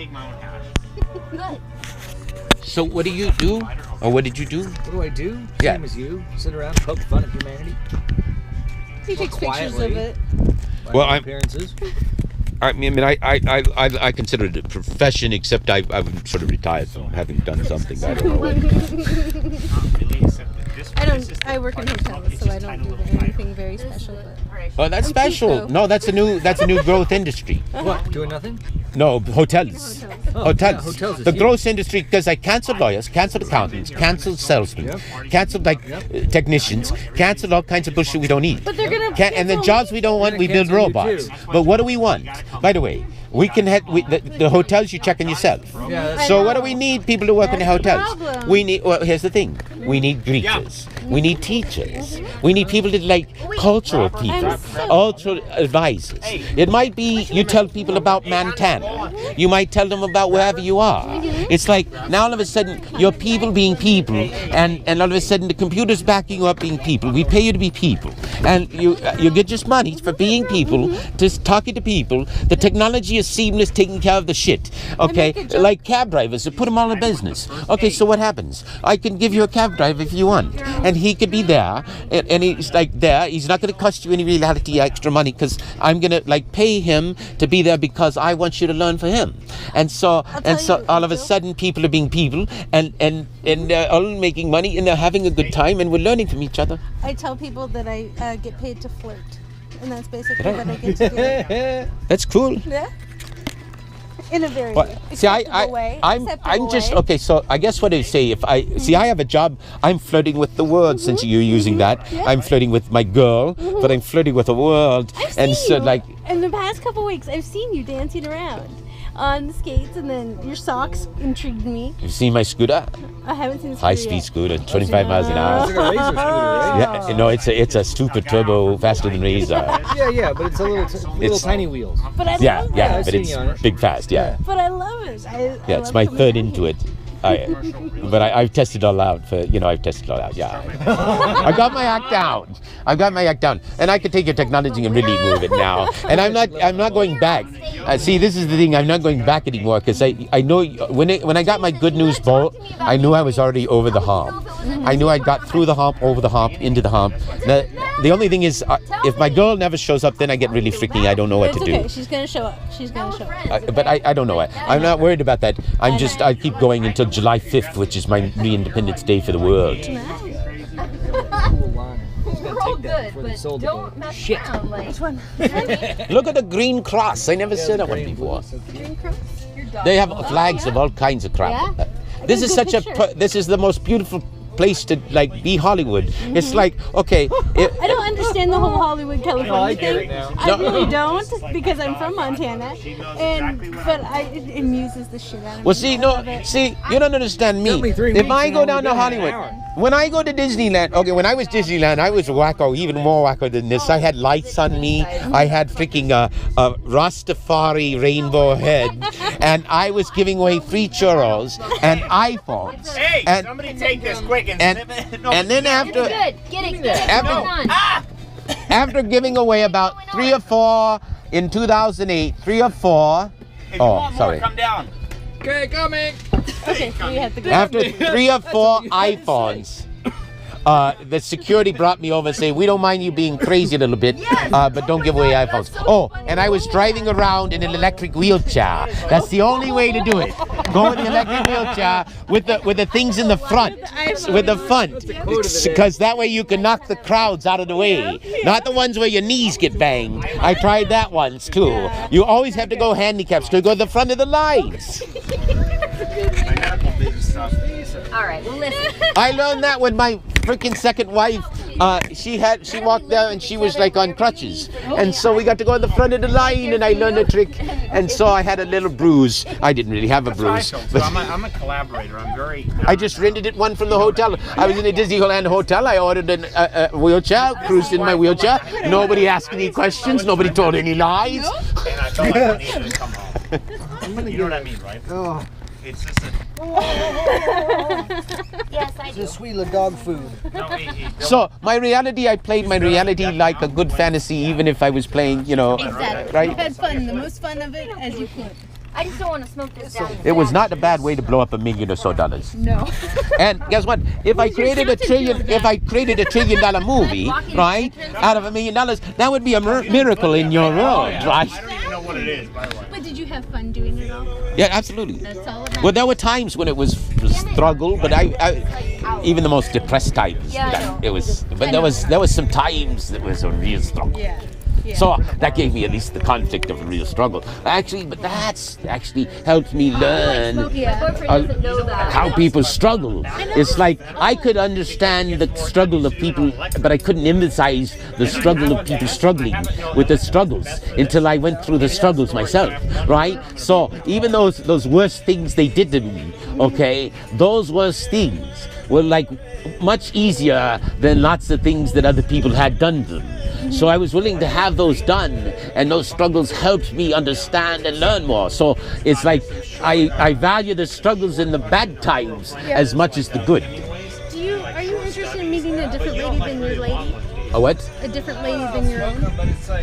make my own hash. Good. So what do you do? Or what did you do? What do I do? Yeah. Same as you. Sit around, poke fun at humanity. He takes pictures of it. Well, I'm. Appearances. I mean, I consider it a profession, except I'm sort of retired from having done something. I don't know what. I work in hotels, so I don't do anything very special. But Oh, that's special. No, that's a new growth industry. What? Doing nothing? No, hotels. Oh, Hotels. yeah, hotels is The huge. growth industry, because I canceled lawyers, canceled accountants, canceled salesmen, canceled technicians, canceled all kinds of bullshit we don't need. But they're gonna And the jobs we don't want, we build cancel you robots. too. But what do we want? By the way, we can have the hotels you check on yourself. Yeah, that's So what do we need people to work in the That's the hotels? problem. We need. Well, here's the thing. We need greeters. We need teachers. We need people that like cultural people, cultural advisors. It might be you tell people about Montana. You might tell them about wherever you are. It's like now all of a sudden you're people being people, and all of a sudden the computer's backing you up being people. We pay you to be people, and you get just money for being people, just talking to people. The technology is seamless, taking care of the shit. Okay, like cab drivers, put them all in business. Okay, so what happens? I can give you a cab driver if you want, and he could be there, and he's like there. He's not going to cost you any reality extra money because I'm going to like pay him to be there because I want you to learn for him. And so all of a sudden people are being people, and they're all making money, and they're having a good time, and we're learning from each other. I tell people that I get paid to flirt, and that's basically what I get to do. That's cool. Yeah. In a very See, acceptable way. I'm just okay. So I guess what I say, if I see, I have a job. I'm flirting with the world. Since you're using that, I'm flirting with my girl, but I'm flirting with the world. I've And seen so, you. like, In the past couple weeks, I've seen you dancing around on the skates, and then your socks intrigued me. you see my scooter, I haven't seen the high-speed scooter, 25 miles an It's hour. like a razor scooter, right? Yeah, no, it's a super turbo, faster than Razor. Yeah, but it's a little tiny wheels. But I Yeah, love yeah, I've but seen it's you on it. big, fast. Yeah, it. But I love it. yeah, it's my third into it. But I've tested it all out I've tested it all out. Yeah, I got my act down. And I could take your technology and really move it now. And I'm not going back. See, this is the thing. I'm not going back anymore because I know when I got my good news bolt, I knew I was already over the hump. I knew I got through the hump, over the hump, into the hump. The only thing is, if my girl never shows up, then I get really freaky. I don't know what It's to okay. do. She's gonna show up. But I don't know. I'm not worried about that. I keep going until July 5th, which is my re-independence day for the world. Cool line. He's gonna take that before they sold it. Shit. Which one? Look at the green cross. I never saw that one before. Green cross? They have flags of all kinds of crap. Yeah? This is such a. This is the most beautiful place to like be Hollywood. It's like okay. I don't understand the whole Hollywood, California I get thing. it now. I really don't, because I'm from Montana, but it amuses the shit out of me. Well, see, I no, love it. see, you don't understand me. Took me 3 If weeks I and go only down to been an Hollywood, hour. when I go to Disneyland, okay, when I was Disneyland, I was wacko, even more wacko than this. I had lights on me. I had freaking a Rastafari rainbow head, and I was giving away free churros and iPhones. Hey, and, somebody take this quick and and, snip it. No, and then after Good. Get it. After- Well done. after giving away about 3 or 4 in 2008, 3 or 4. if you Oh, want more, sorry. come down. Okay, coming. Okay, we have to go. After 3 or 4 iPhones, the security brought me over and said, we don't mind you being crazy a little bit, but don't give away iPhones. Oh, and I was driving around in an electric wheelchair. That's the only way to do it. Go in the electric wheelchair with the things in the front, with the front, because that way you can knock the crowds out of the way. Not the ones where your knees get banged. I tried that once too. You always have to go handicaps to go to the front of the lines. All right. Well, listen. I learned that with my freaking second wife. She walked there and she was like on crutches, and so we got to go in the front of the line, and I learned a trick, and so I had a little bruise. I didn't really have a bruise, but I'm a collaborator. I'm very. I just rented it one from the hotel. I was in a Disneyland hotel. I ordered a wheelchair, cruised in my wheelchair. Nobody asked any questions. Nobody told any lies. And I felt like I needed to come home. You know what I mean, right? Oh, It's just a. Yes, I it's do. a sweet little dog food. No, So my reality, I played my reality like a good fantasy, even if I was playing, Exactly. right? You had fun, the most fun of it as you could. I just don't want to smoke this down. It was not a bad way to blow up $1 million or so. No. And guess what? If I created a trillion, if I created $1 trillion movie, right, out of $1 million, that would be a miracle in your world, right? I don't even know what it is, by the way. But did you have fun doing it all? Yeah, absolutely. That's all about Well, there were times when it was struggle, but I even the most depressed times, Yeah, I know. it was. But there was some times that was a real struggle. Yeah. Yeah. So that gave me at least the conflict of a real struggle. Actually, but that's actually helped me learn My boyfriend doesn't know that. how people struggle. It's like I could understand the struggle of people, but I couldn't empathize the struggle of people struggling with the struggles until I went through the struggles myself, right? So even those worst things they did to me, okay, those worst things were like much easier than lots of things that other people had done to them. So I was willing to have those done, and those struggles helped me understand and learn more. So it's like I value the struggles in the bad times as much as the good. Are you interested in meeting a different lady than your lady? A what? A different lady than your own?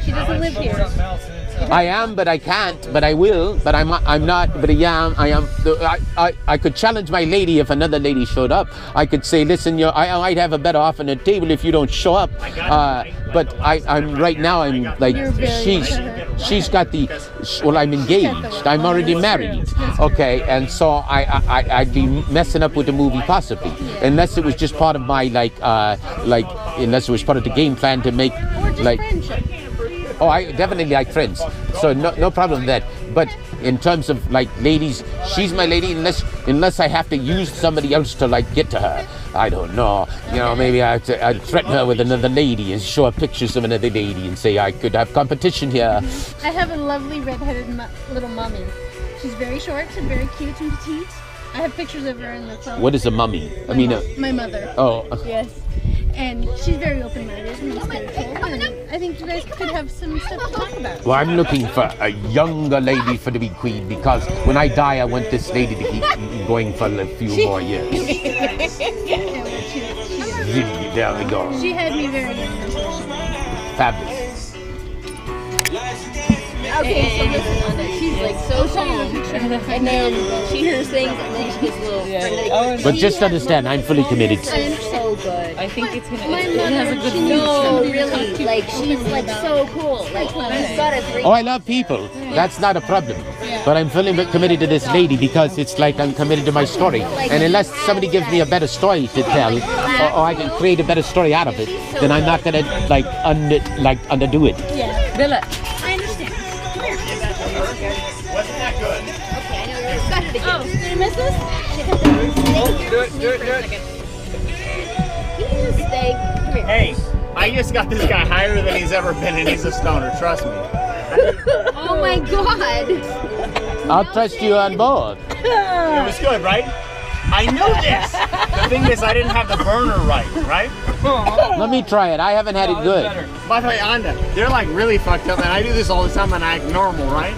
She doesn't live here. I am, but I can't, but I will, but I'm not, but I am. I could challenge my lady if another lady showed up. I could say, listen, I might have a better offer on the table if you don't show up. But I'm right now, I'm like, she's got the, well, I'm engaged. I'm already married. Okay, and so I'd be messing up with the movie possibly, unless it was just part of my unless it was part of the game plan to make like. Oh, I definitely like friends, so no problem with that. But in terms of like ladies, she's my lady unless I have to use somebody else to like get to her. I don't know. You know, maybe I'd threaten her with another lady and show her pictures of another lady and say I could have competition here. I have a lovely redheaded little mummy. She's very short and very cute and petite. I have pictures of her in the phone. What is a mummy? My mother. Oh. Yes. And she's very open-minded and spiritual. And I think you guys could have some stuff to talk about. Well, I'm looking for a younger lady for to be queen because when I die, I want this lady to keep going for a few more years. There we go. She had me very young. Fabulous. Okay, so listen on that. She's like so calm, and then she hears things, and then she gets a little frenetic. But just understand, I'm fully committed. So good. I think it's gonna. My It has a mother, good she future. No, really, like she's like so cool. Like she's got a great. Oh, I love people. That's not a problem. But I'm fully committed to this lady because it's like I'm committed to my story. And unless somebody gives me a better story to tell, or I can create a better story out of it, then I'm not gonna like underdo it. Yeah. Bella. I understand. Come here. Wasn't that good? Okay, I know you're excited to Oh, did I miss this? Do it. He's a steak. Come here. Hey, I just got this guy higher than he's ever been, and he's a stoner. Trust me. Oh my god. I'll trust you on board. It was good, right? I knew this. The thing is, I didn't have the burner right? Let me try it. I haven't had it good. By the way, Anda, they're like really fucked up, and I do this all the time, and I act normal, right?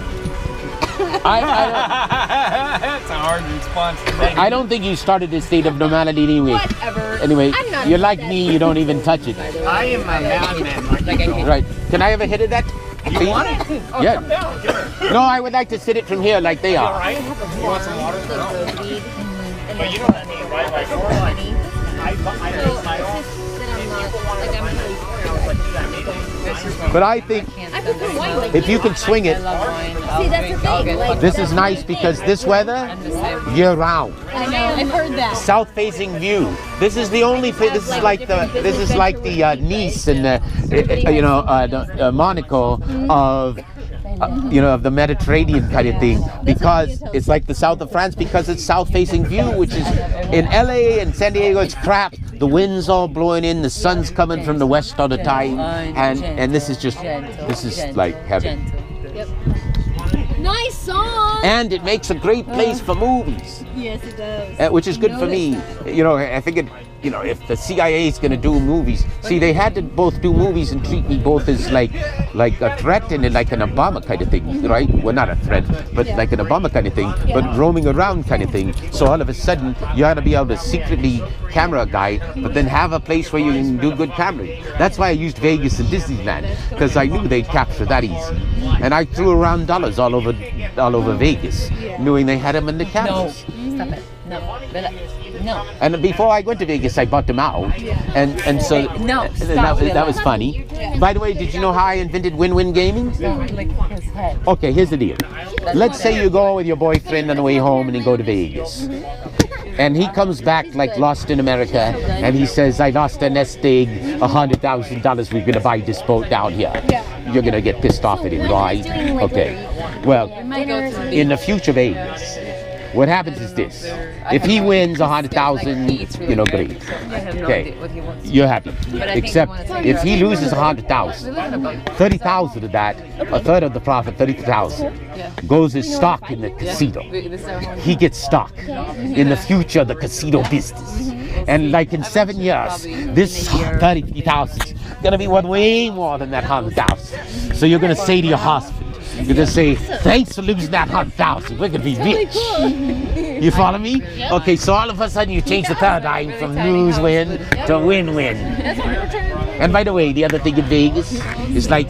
That's a hard response to make. I don't think you started this state of normality anyway. Whatever. Anyway, I'm not you're like that me, you don't even touch it. I am a madman. Like you. Right. Can I have a hit of that? You want it? Oh, Yeah. come down. Give it. No, I would like to sit it from here like they All are. right? You want some water? The weed. But you know what I mean, right? Like, we're like, I So make my it's own. just that I'm not, like I'm really But I think I could put wine like if you can swing it, I love wine. See, that's the thing. Like, this is nice because this weather, year round. I know. I've heard that. South-facing view. This is the only. This is like the Nice and the Monaco of. Of the Mediterranean kind of thing, because it's like the south of France, because it's south-facing view, which is in LA and San Diego, it's crap. The wind's all blowing in, the sun's coming from the west all the time, and this is like heaven. Nice song. And it makes a great place for movies, Yes, it does. which is good for me. You know, I think you know, if the CIA is going to do movies, see, they had to both do movies and treat me both as like a threat and like an Obama kind of thing, right? Well, not a threat, but like an Obama kind of thing, but roaming around kind of thing. So all of a sudden, you ought to be able to secretly camera a guy, but then have a place where you can do good cameraing. That's why I used Vegas and Disneyland, because I knew they'd capture that easy. And I threw around dollars all over Vegas, knowing they had them in the cameras. Stop it. No. No. And before I went to Vegas, I bought them out, and so that was funny. By the way, did you know how I invented win-win gaming? Okay, here's the deal. Let's say you go with your boyfriend on the way home and you go to Vegas. And he comes back like lost in America, and he says, I lost a nest egg, $100,000, we're going to buy this boat down here. You're going to get pissed off at him, right? Okay. Well, in the future Vegas, what happens is this. If he wins 100,000, you know, great. Okay, you're happy. Except if he loses 100,000, 30,000 of that, a third of the profit, 30,000, goes as stock in the casino. He gets stock in the future of the casino business. And like in 7 years, this 30,000 is going to be worth way more than that 100,000. So you're going to say to your husband, you're going to say, thanks for losing that 100,000. We're going to be rich. You follow me? Okay, so all of a sudden you change the paradigm from lose-win to win-win. And by the way, the other thing in Vegas is like,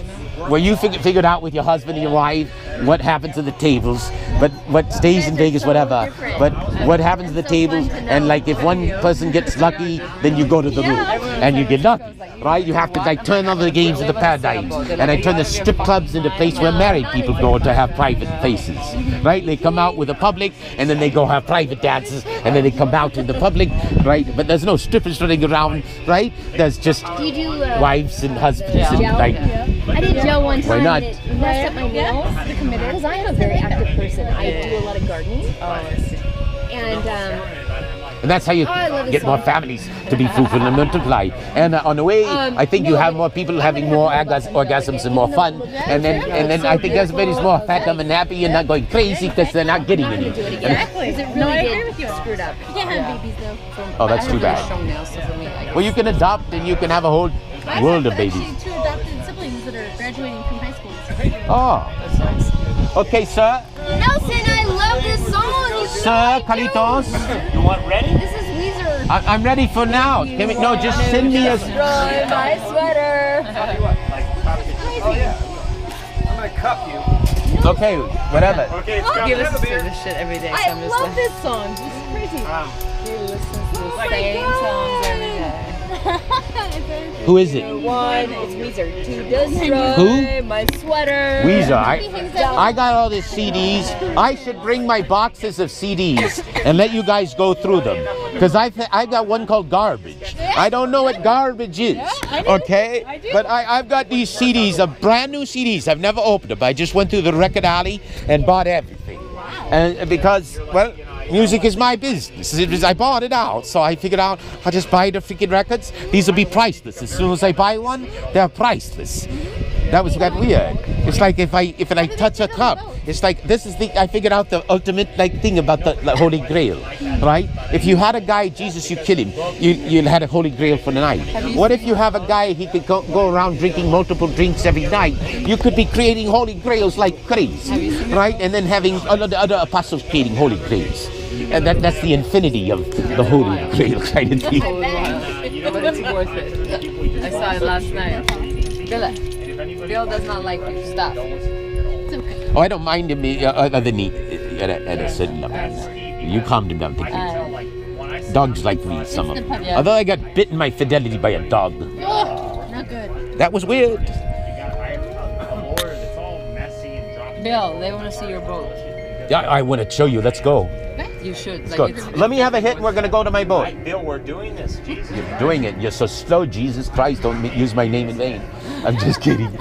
where you figured out with your husband and your wife what happens to the tables, but what stays in Vegas, whatever, but what happens to the tables, and like if one person gets lucky, then you go to the room and you get lucky, right? You have to like turn over the games of the paradigms, and I turn the strip clubs into a place where married people go to have private places, right? They come out with the public, and then they go have private dances, and then they come out in the public, right? But there's no strippers running around, right? There's just wives and husbands and like. I did Joe one time. Why not? And it messed up my nails because I'm a very active person. I do a lot of gardening. And that's how you get more families to be fruitful and multiply. And on the way, I think you have more people having more orgasms and more fun. And then I think everybody's more fat and happy and not going crazy because they're not getting any. Exactly. No, I agree with you. Screwed up. You can't have babies though. Oh, that's too bad. Well, you can adopt and you can have a whole world of babies. I have 2 adopted siblings that are graduating from high school. Oh, that's nice. Okay, sir. Nelson, I love this song. Sir, Carlitos. You want ready? This is Weezer. I'm ready for now. No, just send me a. My sweater. Oh yeah. I'm gonna cup you. Okay, whatever. Okay, it's coming. He listens to this shit every day, so I I'm just love like, this song. This is crazy. he listens to the same songs every day. Who is it? One, it's Weezer. 2, destroy Who? my sweater. Weezer. I got all these CDs. I should bring my boxes of CDs and let you guys go through them. Because I got one called Garbage. I don't know what garbage is. Okay? But I've got these CDs, brand new CDs. I've never opened them. I just went through the record alley and bought everything. And because, well, music is my business. I bought it out, so I figured out I'll just buy the freaking records. These will be priceless. As soon as I buy one, they're priceless. That weird. It's like if I touch a cup, it's like I figured out the ultimate like thing about the Holy Grail, right? If you had a guy, Jesus, you kill him, you had a Holy Grail for the night. What if you have a guy, he could go around drinking multiple drinks every night? You could be creating Holy Grails like crazy, right? And then having the other apostles creating Holy Grails. And that's the infinity of the Holy Grail kind of thing. But it's worth it. I saw it last night. Bill does not like you. Stop. Oh, I don't mind him other than at a certain level. You calmed him down, thank you. Dogs like me, some of them. Although I got bitten my fidelity by a dog. Not good. That was weird. Bill, they want to see your boat. Yeah, I want to show you. Let's go. You should. Let's go. Let me have a hit and we're going to go to my boat. Bill, we're doing this. Jesus. You're doing it. You're so slow, Jesus Christ. Don't use my name in vain. I'm just kidding.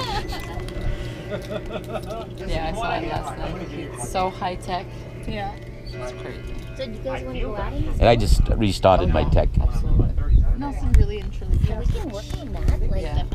Yeah, I saw it last night. It's so high tech. Yeah. It's crazy. So do you guys want to go out? And I just restarted my tech. Absolutely. Nelson really and truly. We can work on that. Like, Yeah.